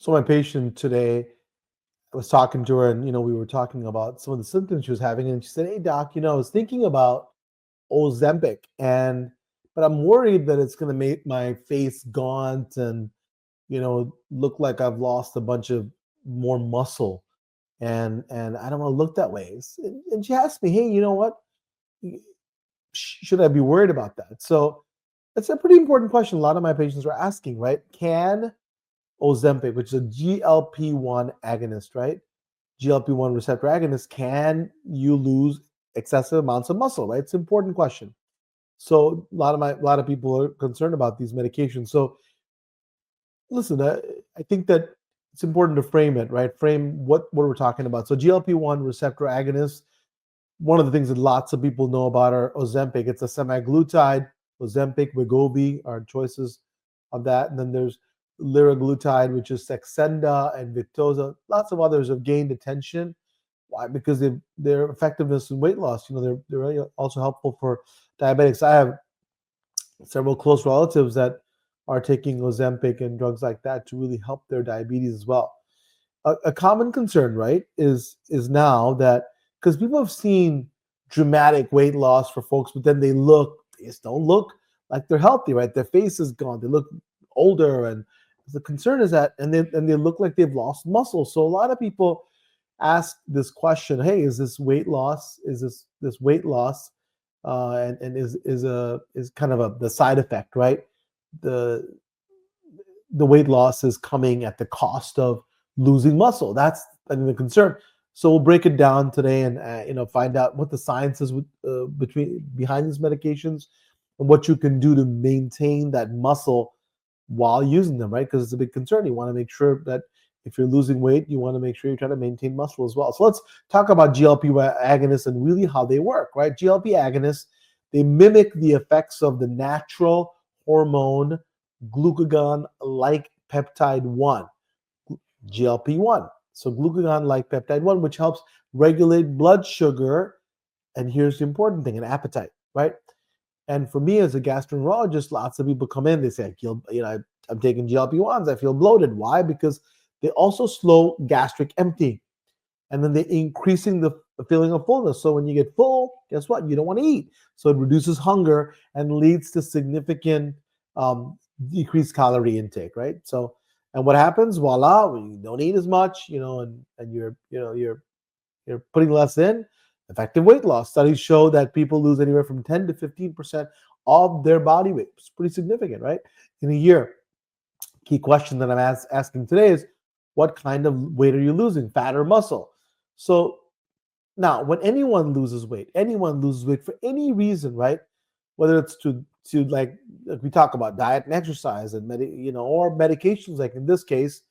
So my patient today, I was talking to her, and we were talking about some of the symptoms she was having, and she said, "Hey doc, I was thinking about Ozempic, but I'm worried that it's going to make my face gaunt and look like I've lost a bunch of more muscle, and I don't want to look that way." And she asked me, "Hey, you know what? Should I be worried about that?" So it's a pretty important question. A lot of my patients are asking, right? Can Ozempic, which is a GLP-1 agonist, right? GLP-1 receptor agonist, can you lose excessive amounts of muscle, right? It's an important question. So a lot of people are concerned about these medications. So listen, I think that it's important to frame it, right? Frame what we're talking about. So GLP-1 receptor agonist, one of the things that lots of people know about are Ozempic. It's a semiglutide. Ozempic, Wegovy are choices of that. And then there's liraglutide, which is Saxenda and Victoza. Lots of others have gained attention. Why? Because their effectiveness in weight loss. They're really also helpful for diabetics. I have several close relatives that are taking Ozempic and drugs like that to really help their diabetes as well. A common concern, right, is now that because people have seen dramatic weight loss for folks, but then they just don't look like they're healthy, right? Their face is gone, they look older, and the concern is that, and they look like they've lost muscle. So a lot of people ask this question: Hey, is this weight loss? Is this weight loss, and is kind of the side effect, right? The the weight loss is coming at the cost of losing muscle. That's, I mean, the concern. So we'll break it down today and find out what the science is behind these medications and what you can do to maintain that muscle while using them, right? Because it's a big concern. You want to make sure that if you're losing weight, you want to make sure you're trying to maintain muscle as well. So let's talk about GLP agonists and really how they work, right? GLP agonists, they mimic the effects of the natural hormone glucagon-like peptide 1, GLP-1. So glucagon-like peptide 1, which helps regulate blood sugar, and here's the important thing, an appetite, right? And for me as a gastroenterologist, lots of people come in, they say, I'm taking GLP-1s, I feel bloated. Why? Because they also slow gastric emptying, and then they're increasing the feeling of fullness. So when you get full, guess what? You don't want to eat. So it reduces hunger and leads to significant decreased calorie intake, right? So, and what happens? Voila, when you don't eat as much, and you're putting less in, effective weight loss. Studies show that people lose anywhere from 10 to 15% of their body weight. It's pretty significant, right? In a year. Key question that I'm asking today is, what kind of weight are you losing, fat or muscle? So now, when anyone loses weight for any reason, right? Whether it's to like we talk about diet and exercise and or medications, like in this case,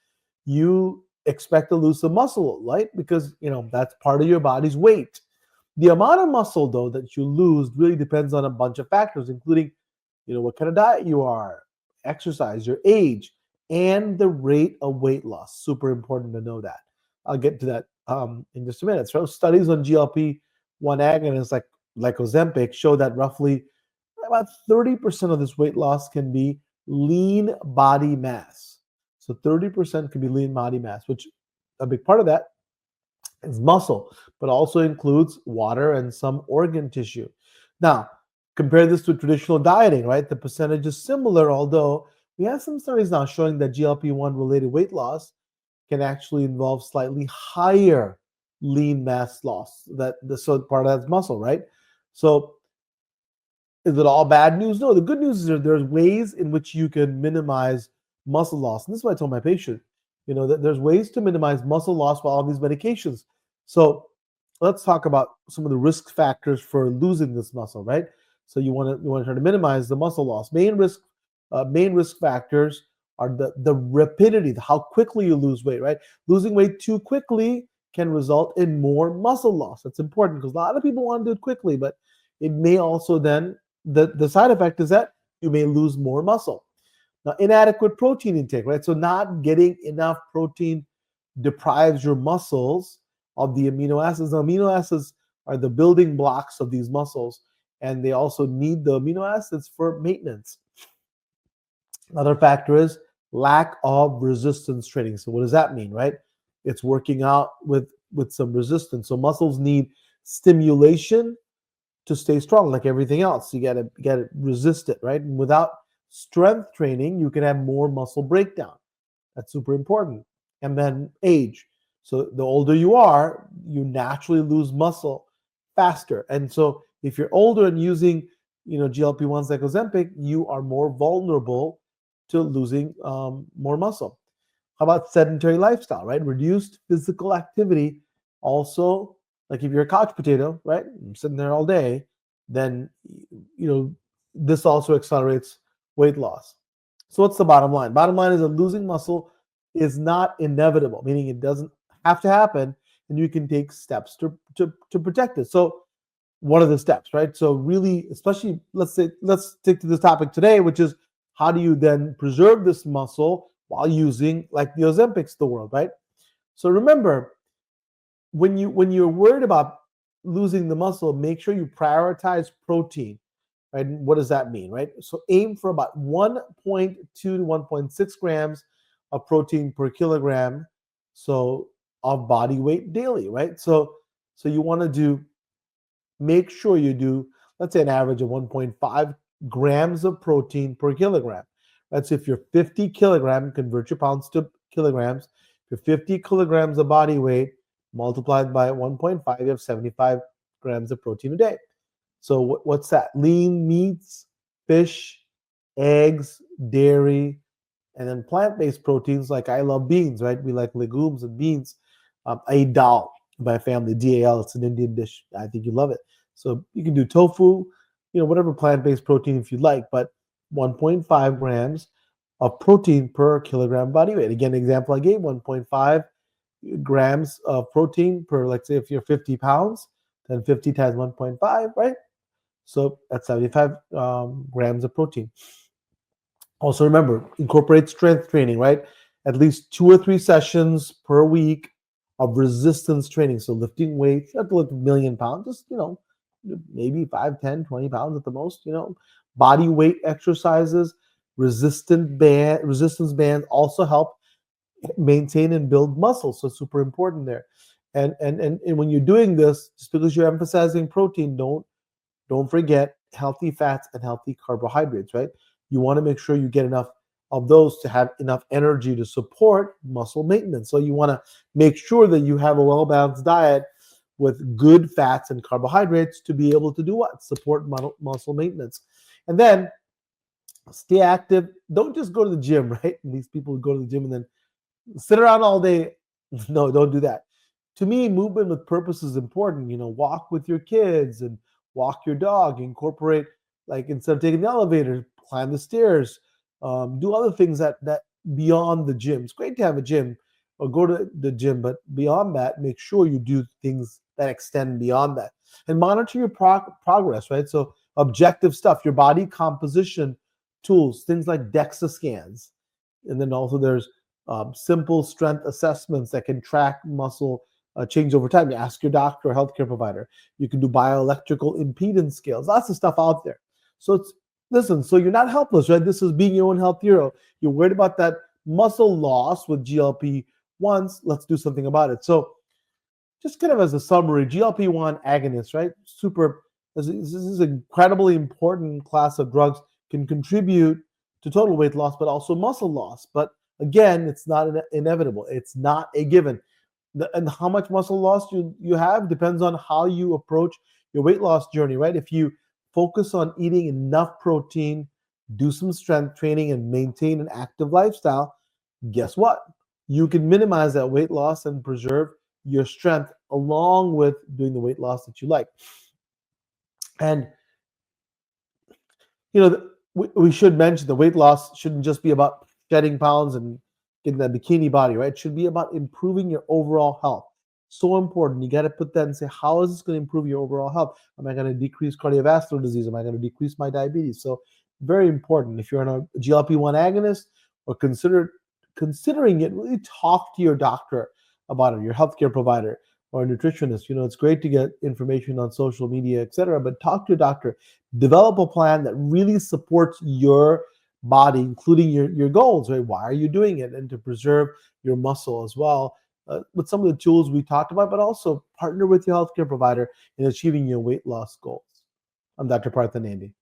you expect to lose some muscle, right? Because that's part of your body's weight. The amount of muscle, though, that you lose really depends on a bunch of factors, including what kind of diet you are, exercise, your age, and the rate of weight loss. Super important to know that. I'll get to that in just a minute. So studies on GLP-1 agonists like Ozempic show that roughly about 30% of this weight loss can be lean body mass. So 30% can be lean body mass, which a big part of that is muscle, but also includes water and some organ tissue. Now, compare this to traditional dieting, right? The percentage is similar, although we have some studies now showing that GLP-1 related weight loss can actually involve slightly higher lean mass loss. So part of that's muscle, right? So is it all bad news? No, the good news is there's ways in which you can minimize muscle loss. And this is what I told my patient, that there's ways to minimize muscle loss while on these medications. So let's talk about some of the risk factors for losing this muscle, right? So you want to try to minimize the muscle loss. Main risk factors are the rapidity, how quickly you lose weight, right? Losing weight too quickly can result in more muscle loss. That's important because a lot of people want to do it quickly, but it may also then, the side effect is that you may lose more muscle. Now, inadequate protein intake, right? So not getting enough protein deprives your muscles of the amino acids. The amino acids are the building blocks of these muscles, and they also need the amino acids for maintenance. Another factor is lack of resistance training. So what does that mean, right? It's working out with some resistance. So muscles need stimulation to stay strong, like everything else. You gotta resist it, right? And without strength training, you can have more muscle breakdown. That's super important. And then age. So the older you are, you naturally lose muscle faster. And so if you're older and using, GLP-1s like Ozempic, you are more vulnerable to losing more muscle. How about sedentary lifestyle, right? Reduced physical activity. Also, like if you're a couch potato, right, sitting there all day, then this also accelerates weight loss. So what's the bottom line? Bottom line is that losing muscle is not inevitable, meaning it doesn't have to happen, and you can take steps to protect it. So what are the steps, right? So really, especially let's stick to this topic today, which is how do you then preserve this muscle while using like the Ozempics of the world, right? So remember, when you're worried about losing the muscle, make sure you prioritize protein, right? And what does that mean, right? So aim for about 1.2 to 1.6 grams of protein per kilogram, so of body weight daily, right? So you want to make sure you do, let's say, an average of 1.5 grams of protein per kilogram. That's if you're 50 kilogram, convert your pounds to kilograms. If you're 50 kilograms of body weight, multiplied by 1.5, you have 75 grams of protein a day. So what's that? Lean meats, fish, eggs, dairy, and then plant-based proteins like I love beans, right? We like legumes and beans. I eat dal by family, DAL. It's an Indian dish. I think you love it. So you can do tofu, whatever plant-based protein if you like, but 1.5 grams of protein per kilogram body weight. Again, example I gave, 1.5 grams of protein per, let's say if you're 50 pounds, then 50 times 1.5, right? So that's 75 grams of protein. Also remember, incorporate strength training, right? At least 2 or 3 sessions per week of resistance training. So lifting weights, you have to lift 1,000,000 pounds, just, maybe 5, 10, 20 pounds at the most, body weight exercises, resistance bands also help maintain and build muscle. So it's super important there. And when you're doing this, just because you're emphasizing protein, don't forget healthy fats and healthy carbohydrates, right? You want to make sure you get enough of those to have enough energy to support muscle maintenance. So you want to make sure that you have a well-balanced diet with good fats and carbohydrates to be able to do what? Support muscle maintenance. And then stay active. Don't just go to the gym, right? And these people go to the gym and then sit around all day. No, don't do that. To me, movement with purpose is important. Walk with your kids and walk your dog. Incorporate, like instead of taking the elevator, climb the stairs. Do other things that beyond the gym. It's great to have a gym or go to the gym, but beyond that, make sure you do things that extend beyond that and monitor your progress. Right. So objective stuff, your body composition tools, things like DEXA scans, and then also there's simple strength assessments that can track muscle change over time. You ask your doctor or healthcare provider. You can do bioelectrical impedance scales. Lots of stuff out there. So listen. So you're not helpless, right? This is being your own health hero. You're worried about that muscle loss with GLP-1s. Let's do something about it. So just kind of as a summary, GLP-1 agonists, right? This is an incredibly important class of drugs, can contribute to total weight loss, but also muscle loss. But again, it's not inevitable. It's not a given. And how much muscle loss you have depends on how you approach your weight loss journey, right? If you focus on eating enough protein, do some strength training, and maintain an active lifestyle, guess what? You can minimize that weight loss and preserve your strength along with doing the weight loss that you like. And we should mention the weight loss shouldn't just be about shedding pounds and getting that bikini body, right? It should be about improving your overall health. So important. You got to put that and say, how is this going to improve your overall health? Am I going to decrease cardiovascular disease? Am I going to decrease my diabetes? So very important. If you're on a GLP-1 agonist or considering it, really talk to your doctor about it, your healthcare provider or a nutritionist. It's great to get information on social media, etc., but talk to your doctor. Develop a plan that really supports your body, including your goals, right? Why are you doing it? And to preserve your muscle as well, with some of the tools we talked about, but also partner with your healthcare provider in achieving your weight loss goals. I'm Dr. Partha Nandi.